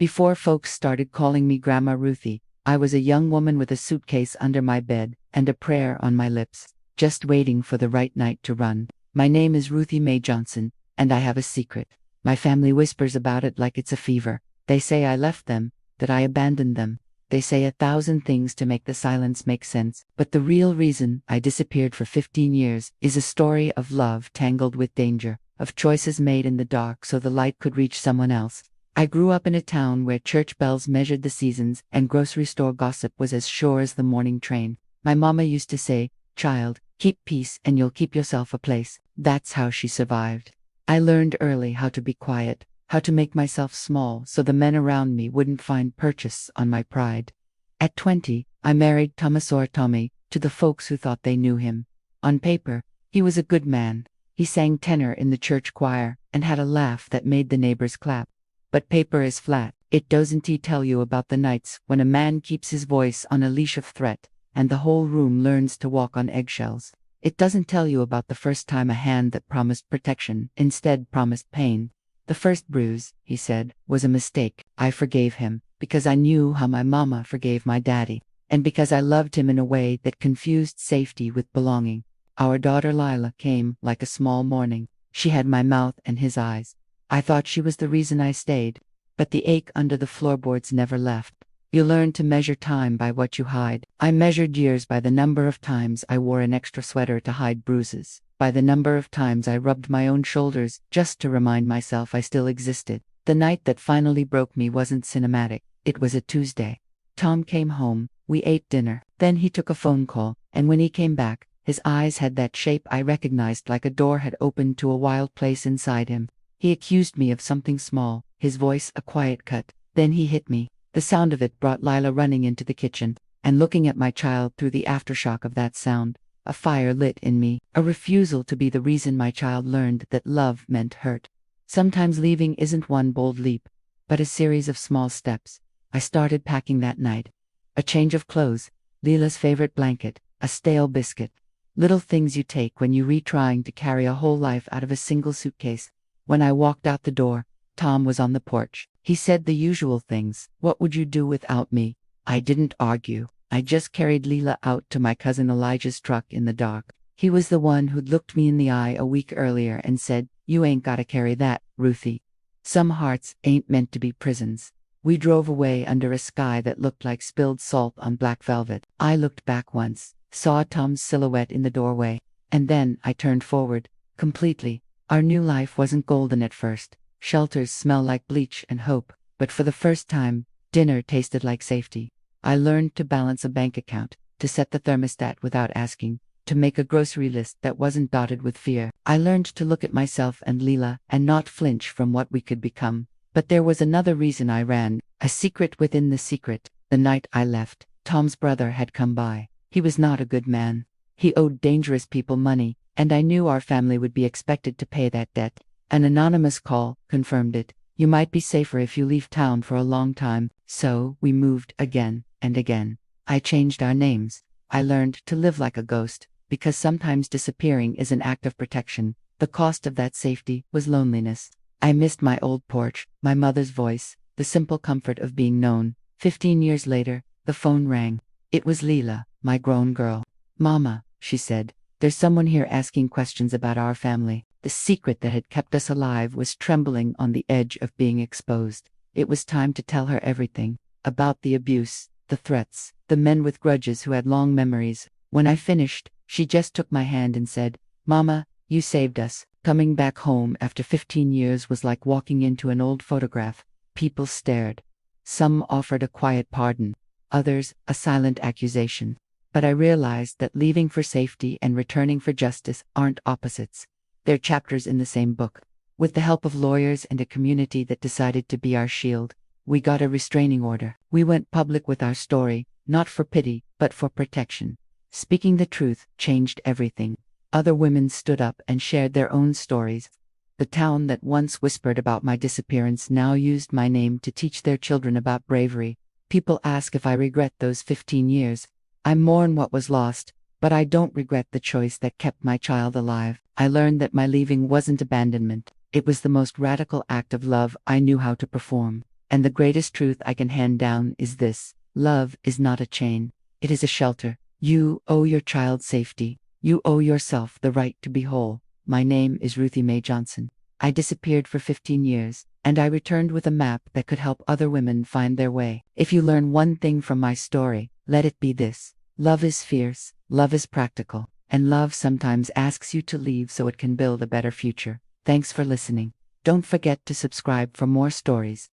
Before folks started calling me Grandma Ruthie, I was a young woman with a suitcase under my bed and a prayer on my lips, just waiting for the right night to run. My name is Ruthie Mae Johnson, and I have a secret. My family whispers about it like it's a fever. They say I left them, that I abandoned them. They say 1,000 things to make the silence make sense. But the real reason I disappeared for 15 years is a story of love tangled with danger, of choices made in the dark so the light could reach someone else. I grew up in a town where church bells measured the seasons and grocery store gossip was as sure as the morning train. My mama used to say, "Child, keep peace and you'll keep yourself a place." That's how she survived. I learned early how to be quiet, how to make myself small so the men around me wouldn't find purchase on my pride. At 20, I married Thomas Tommy to the folks who thought they knew him. On paper, he was a good man. He sang tenor in the church choir and had a laugh that made the neighbors clap. But paper is flat. It doesn't tell you about the nights when a man keeps his voice on a leash of threat and the whole room learns to walk on eggshells. It doesn't tell you about the first time a hand that promised protection instead promised pain. The first bruise, he said, was a mistake. I forgave him because I knew how my mama forgave my daddy, and because I loved him in a way that confused safety with belonging. Our daughter Lila came like a small morning. She had my mouth and his eyes. I thought she was the reason I stayed, but the ache under the floorboards never left. You learn to measure time by what you hide. I measured years by the number of times I wore an extra sweater to hide bruises, by the number of times I rubbed my own shoulders just to remind myself I still existed. The night that finally broke me wasn't cinematic. It was a Tuesday. Tom came home, we ate dinner, then he took a phone call, and when he came back, his eyes had that shape I recognized, like a door had opened to a wild place inside him. He accused me of something small, his voice a quiet cut. Then he hit me. The sound of it brought Lila running into the kitchen, and looking at my child through the aftershock of that sound. A fire lit in me, a refusal to be the reason my child learned that love meant hurt. Sometimes leaving isn't one bold leap, but a series of small steps. I started packing that night. A change of clothes, Lila's favorite blanket, a stale biscuit. Little things you take when you're trying to carry a whole life out of a single suitcase. When I walked out the door, Tom was on the porch. He said the usual things. "What would you do without me?" I didn't argue. I just carried Lila out to my cousin Elijah's truck in the dark. He was the one who'd looked me in the eye a week earlier and said, "You ain't gotta carry that, Ruthie. Some hearts ain't meant to be prisons." We drove away under a sky that looked like spilled salt on black velvet. I looked back once, saw Tom's silhouette in the doorway, and then I turned forward, completely. Our new life wasn't golden at first. Shelters smell like bleach and hope, but for the first time, dinner tasted like safety. I learned to balance a bank account, to set the thermostat without asking, to make a grocery list that wasn't dotted with fear. I learned to look at myself and Lila and not flinch from what we could become. But there was another reason I ran, a secret within the secret. The night I left, Tom's brother had come by. He was not a good man. He owed dangerous people money, and I knew our family would be expected to pay that debt. An anonymous call confirmed it. "You might be safer if you leave town for a long time." So we moved again and again. I changed our names. I learned to live like a ghost, because sometimes disappearing is an act of protection. The cost of that safety was loneliness. I missed my old porch, my mother's voice, the simple comfort of being known. 15 years later, the phone rang. It was Lila, my grown girl. "Mama," she said, "there's someone here asking questions about our family." The secret that had kept us alive was trembling on the edge of being exposed. It was time to tell her everything. About the abuse, the threats, the men with grudges who had long memories. When I finished, she just took my hand and said, "Mama, you saved us." Coming back home after 15 years was like walking into an old photograph. People stared. Some offered a quiet pardon, others a silent accusation. But I realized that leaving for safety and returning for justice aren't opposites. They're chapters in the same book. With the help of lawyers and a community that decided to be our shield, we got a restraining order. We went public with our story, not for pity, but for protection. Speaking the truth changed everything. Other women stood up and shared their own stories. The town that once whispered about my disappearance now used my name to teach their children about bravery. People ask if I regret those 15 years. I mourn what was lost, but I don't regret the choice that kept my child alive. I learned that my leaving wasn't abandonment. It was the most radical act of love I knew how to perform. And the greatest truth I can hand down is this: love is not a chain, it is a shelter. You owe your child safety. You owe yourself the right to be whole. My name is Ruthie Mae Johnson. I disappeared for 15 years, and I returned with a map that could help other women find their way. If you learn one thing from my story, let it be this: love is fierce, love is practical, and love sometimes asks you to leave so it can build a better future. Thanks for listening. Don't forget to subscribe for more stories.